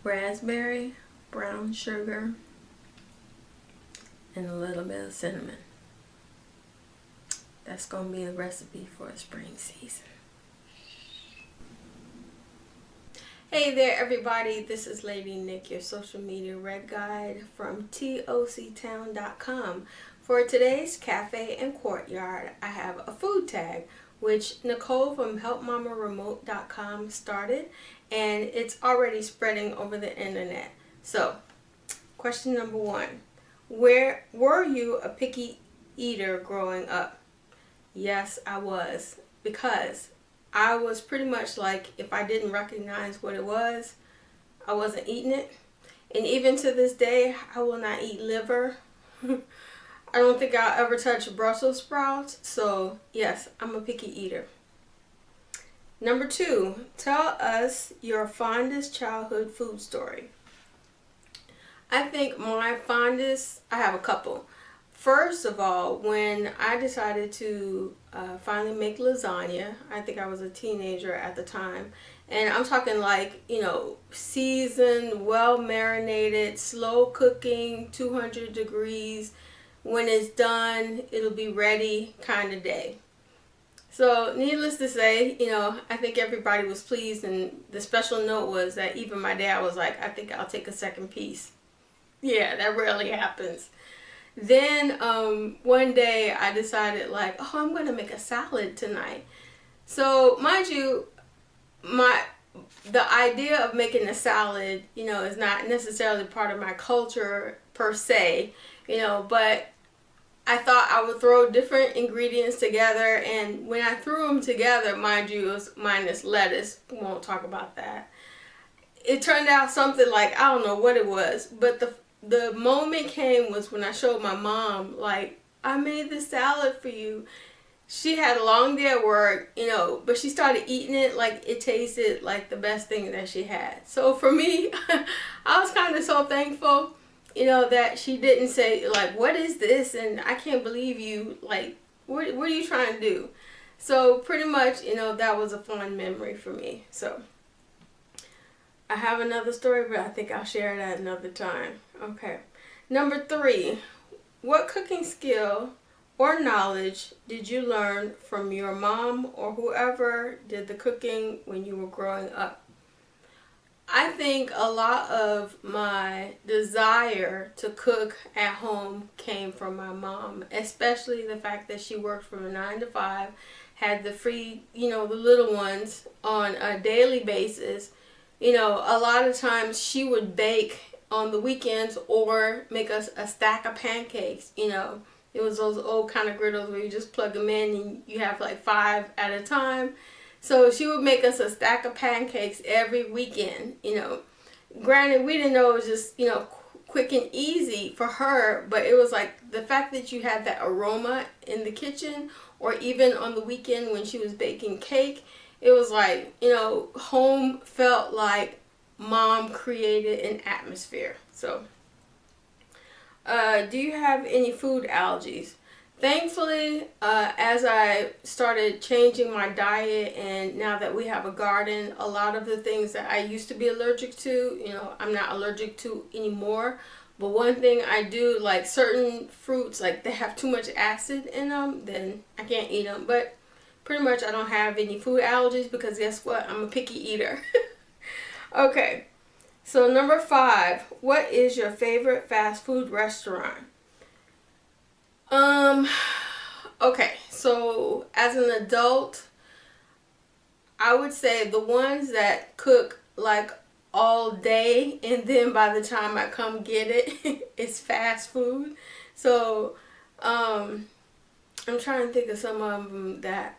raspberry, brown sugar, and a little bit of cinnamon. That's going to be the recipe for the spring season. Hey there everybody, this is Lady Nick, your social media red guide from toctown.com. For today's cafe and courtyard, I have a food tag, which Nicole from helpmamaremote.com started, and it's already spreading over the internet. So, question number 1. Were you a picky eater growing up? Yes, I was, because I was pretty much like, if I didn't recognize what it was, I wasn't eating it. And even to this day, I will not eat liver. I don't think I'll ever touch Brussels sprouts. So yes, I'm a picky eater. Number 2, tell us your fondest childhood food story. I think my fondest, I have a couple. First of all, when I decided to finally make lasagna, I think I was a teenager at the time. And I'm talking like, seasoned, well marinated, slow cooking, 200 degrees. When it's done, it'll be ready kind of day. So needless to say, I think everybody was pleased. And the special note was that even my dad was like, I think I'll take a second piece. Yeah, that rarely happens. Then one day I decided I'm going to make a salad tonight. So mind you, the idea of making a salad, is not necessarily part of my culture per se, but I thought I would throw different ingredients together, and when I threw them together, mind you, it was minus lettuce. We won't talk about that. It turned out something like, I don't know what it was, but the moment came was when I showed my mom, I made this salad for you. She had a long day at work, but she started eating it like it tasted like the best thing that she had. So for me, I was kind of so thankful, that she didn't say, what is this? And I can't believe you, what are you trying to do? So pretty much, that was a fun memory for me. So I have another story, but I think I'll share it at another time. Okay. Number 3, what cooking skill or knowledge did you learn from your mom or whoever did the cooking when you were growing up? I think a lot of my desire to cook at home came from my mom, especially the fact that she worked from a 9 to 5, had the free, the little ones on a daily basis. A lot of times she would bake on the weekends or make us a stack of pancakes. It was those old kind of griddles where you just plug them in and you have 5 at a time. So she would make us a stack of pancakes every weekend. Granted, we didn't know it was just, quick and easy for her, but it was the fact that you had that aroma in the kitchen, or even on the weekend when she was baking cake, it was home felt like mom created an atmosphere. So, do you have any food allergies? Thankfully, as I started changing my diet, and now that we have a garden, a lot of the things that I used to be allergic to, I'm not allergic to anymore. But one thing I do, certain fruits, they have too much acid in them, then I can't eat them. But pretty much I don't have any food allergies because guess what? I'm a picky eater. Okay. So number 5, what is your favorite fast food restaurant? Okay, so as an adult, I would say the ones that cook all day, and then by the time I come get it, it's fast food. So, I'm trying to think of some of them that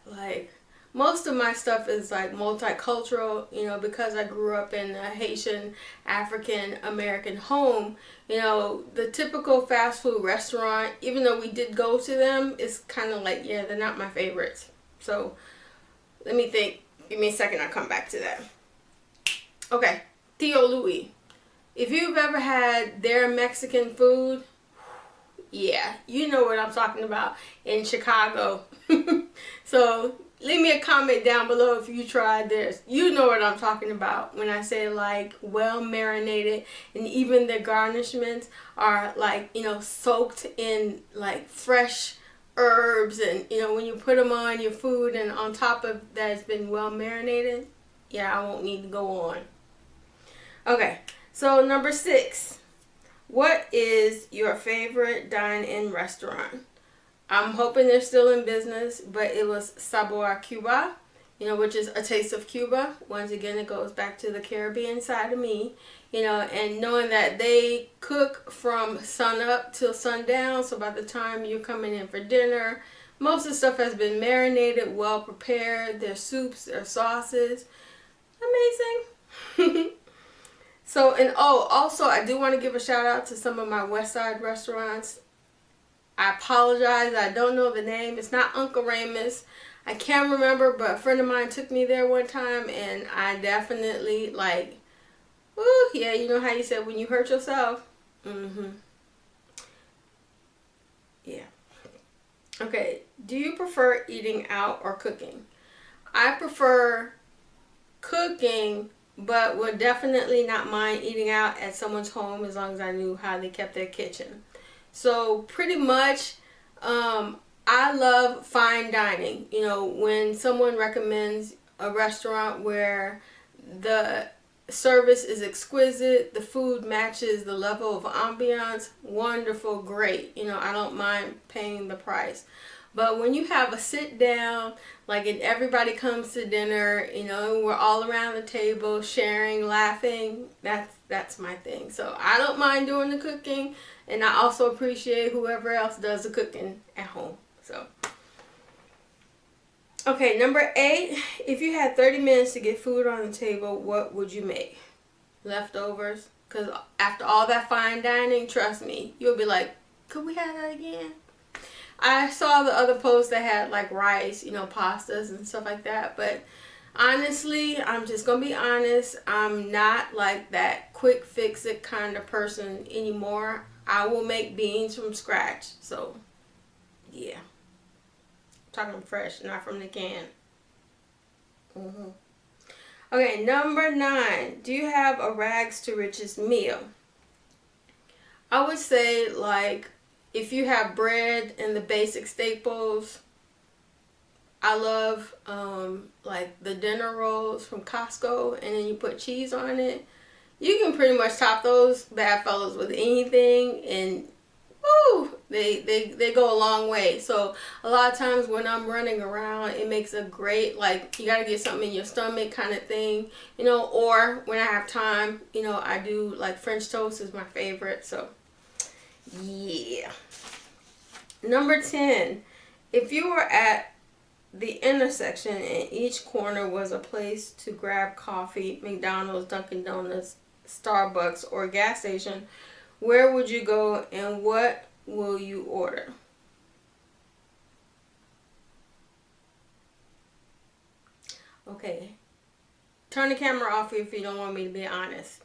most of my stuff is multicultural, because I grew up in a Haitian African American home. The typical fast food restaurant, even though we did go to them, it's kind of they're not my favorites. So let me think. Give me a second, I'll come back to that. Okay, Theo Louis. If you've ever had their Mexican food, yeah, you know what I'm talking about in Chicago. So leave me a comment down below if you tried this. You know what I'm talking about when I say like well marinated, and even the garnishments are like, you know, soaked in like fresh herbs, and you know, when you put them on your food and on top of that it's been well marinated. Yeah, I won't need to go on. Okay, so number 6. What is your favorite dine-in restaurant? I'm hoping they're still in business, but it was Sabor Cuba, you know, which is a taste of Cuba. Once again, it goes back to the Caribbean side of me, you know, and knowing that they cook from sun up till sundown. So by the time you're coming in for dinner, most of the stuff has been marinated, well prepared. Their soups, their sauces, amazing. So, and oh, also I do want to give a shout out to some of my West Side restaurants. I apologize, I don't know the name. It's not Uncle Ramus. I can't remember, but a friend of mine took me there one time, and I definitely like, woo, yeah, you know how you said when you hurt yourself? Yeah. Okay, do you prefer eating out or cooking? I prefer cooking, but would definitely not mind eating out at someone's home as long as I knew how they kept their kitchen. So pretty much, I love fine dining. You know, when someone recommends a restaurant where the service is exquisite, the food matches the level of ambiance, wonderful, great. You know, I don't mind paying the price. But when you have a sit down, like, and everybody comes to dinner, you know, we're all around the table sharing, laughing, that's my thing. So I don't mind doing the cooking, and I also appreciate whoever else does the cooking at home. So, okay, number 8, if you had 30 minutes to get food on the table, what would you make? Leftovers? Because after all that fine dining, trust me, you'll be like, could we have that again? I saw the other posts that had like rice, you know, pastas and stuff like that. But honestly, I'm just going to be honest. I'm not like that quick fix it kind of person anymore. I will make beans from scratch. So, yeah. I'm talking fresh, not from the can. Okay, number 9. Do you have a rags to riches meal? I would say like, if you have bread and the basic staples, I love like the dinner rolls from Costco, and then you put cheese on it. You can pretty much top those bad fellows with anything, and woo, they go a long way. So a lot of times when I'm running around, it makes a great, like, you got to get something in your stomach kind of thing, you know. Or when I have time, you know, I do like French toast is my favorite. So yeah. Number 10, if you were at the intersection and each corner was a place to grab coffee, McDonald's, Dunkin Donuts, Starbucks, or a gas station, where would you go and what will you order? Okay, turn the camera off if you don't want me to be honest.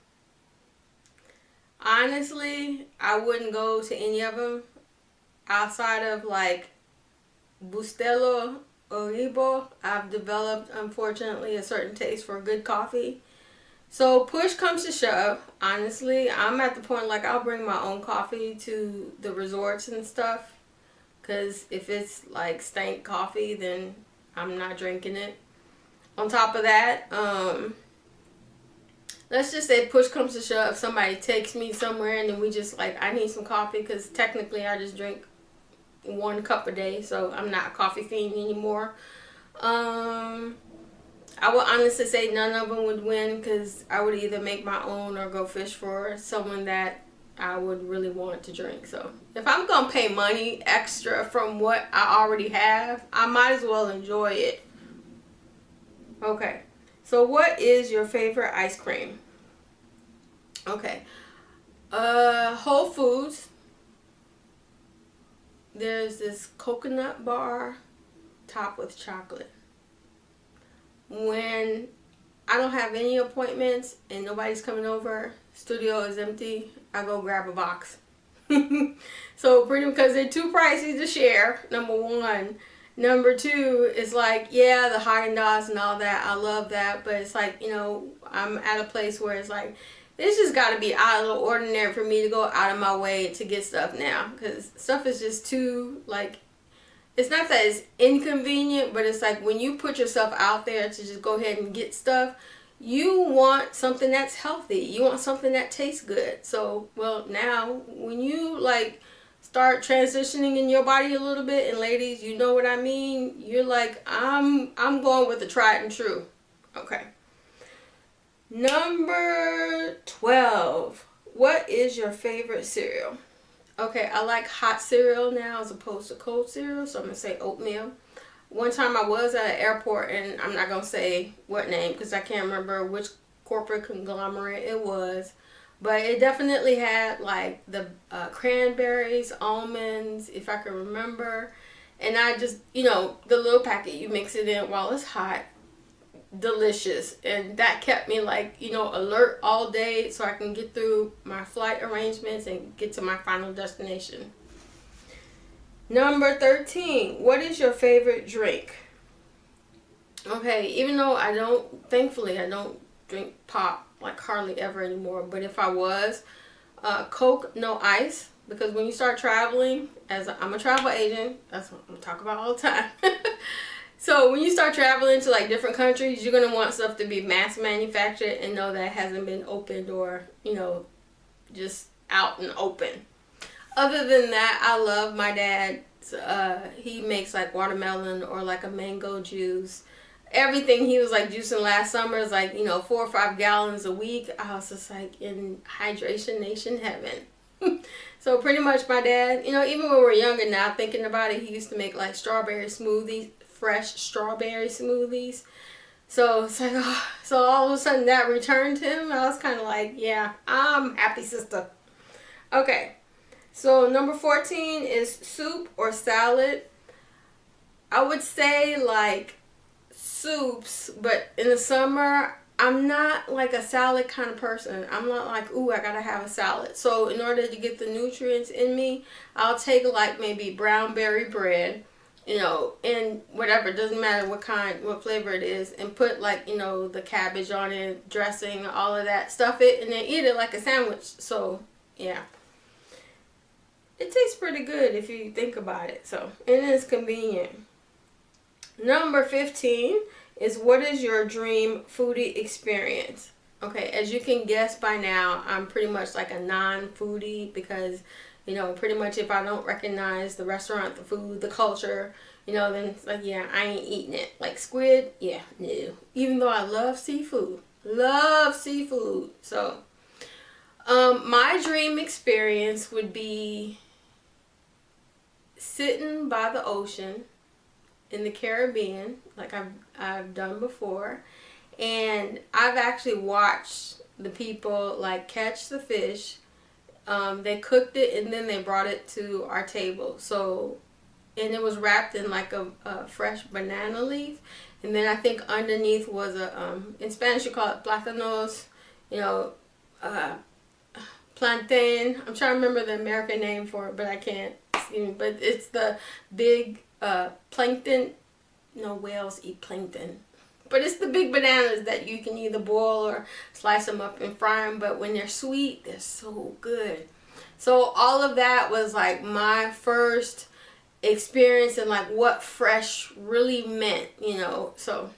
Honestly, I wouldn't go to any of them outside of like Bustelo Oribo. I've developed, unfortunately, a certain taste for good coffee. So push comes to shove, honestly, I'm at the point like I'll bring my own coffee to the resorts and stuff. Because if it's like stank coffee, then I'm not drinking it. On top of that, let's just say push comes to shove, somebody takes me somewhere and then we just like, I need some coffee, because technically I just drink 1 cup a day, so I'm not a coffee fiend anymore. I would honestly say none of them would win, because I would either make my own or go fish for someone that I would really want to drink. So if I'm gonna pay money extra from what I already have, I might as well enjoy it. Okay, so what is your favorite ice cream? Okay, Whole Foods. There's this coconut bar topped with chocolate. When I don't have any appointments and nobody's coming over, studio is empty, I go grab a box. So pretty, because they're too pricey to share, number 1. Number two is like, yeah, the Haagen-Dazs and all that. I love that. But it's like, I'm at a place where it's like, it's just got to be out of the ordinary for me to go out of my way to get stuff now. Because stuff is just too, like, it's not that it's inconvenient, but it's like when you put yourself out there to just go ahead and get stuff, you want something that's healthy. You want something that tastes good. So, well, now when you like start transitioning in your body a little bit, and ladies, you know what I mean, you're like, I'm going with the tried and true. Okay. Number 12. What is your favorite cereal? Okay, I like hot cereal now as opposed to cold cereal, so I'm going to say oatmeal. One time I was at an airport, and I'm not going to say what name because I can't remember which corporate conglomerate it was, but it definitely had like the cranberries, almonds, if I can remember, and I just, the little packet, you mix it in while it's hot. Delicious, and that kept me like alert all day so I can get through my flight arrangements and get to my final destination. Number 13. What is your favorite drink? Okay, even though thankfully I don't drink pop like hardly ever anymore, but if I was, Coke, no ice, because when you start traveling, I'm a travel agent, that's what I'm talking about all the time. So when you start traveling to like different countries, you're going to want stuff to be mass manufactured and know that it hasn't been opened or, just out and open. Other than that, I love my dad. He makes like watermelon or like a mango juice. Everything he was like juicing last summer is like, 4 or 5 gallons a week. I was just like in hydration nation heaven. So pretty much my dad, even when we were younger now, thinking about it, he used to make like strawberry smoothies. Fresh strawberry smoothies. So it's like, so all of a sudden that returned to him. I was kind of like, yeah, I'm happy, sister. Okay, so number 14 is soup or salad. I would say like soups, but in the summer, I'm not like a salad kind of person. I'm not like, ooh, I gotta have a salad. So in order to get the nutrients in me, I'll take like maybe brown berry bread, and whatever, doesn't matter what flavor it is, and put like, the cabbage on it, dressing, all of that, stuff it, and then eat it like a sandwich. So, yeah. It tastes pretty good if you think about it, so, and it's convenient. Number 15 is what is your dream foodie experience? Okay, as you can guess by now, I'm pretty much like a non-foodie because pretty much if I don't recognize the restaurant, the food, the culture, then it's like, yeah, I ain't eating it. Like squid, yeah, no. Even though I love seafood. So, my dream experience would be sitting by the ocean in the Caribbean, like I've done before. And I've actually watched the people like catch the fish. They cooked it and then they brought it to our table. So, and it was wrapped in like a fresh banana leaf. And then I think underneath was in Spanish you call it plátanos, plantain. I'm trying to remember the American name for it, but I can't. But it's the big plankton. No, whales eat plankton. But it's the big bananas that you can either boil or slice them up and fry them. But when they're sweet, they're so good. So all of that was like my first experience and like what fresh really meant, So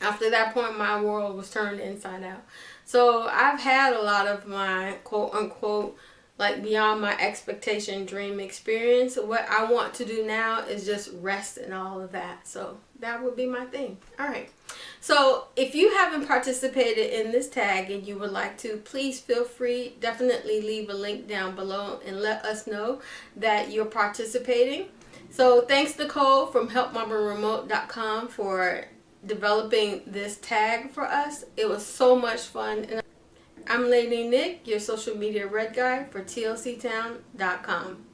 after that point, my world was turned inside out. So I've had a lot of my quote unquote like beyond my expectation dream experience. What I want to do now is just rest and all of that. So that would be my thing. All right. So if you haven't participated in this tag and you would like to, please feel free. Definitely leave a link down below and let us know that you're participating. So thanks Nicole from helpmamaremote.com for developing this tag for us. It was so much fun. And I'm Lady Nick, your social media red guy for TLCtown.com.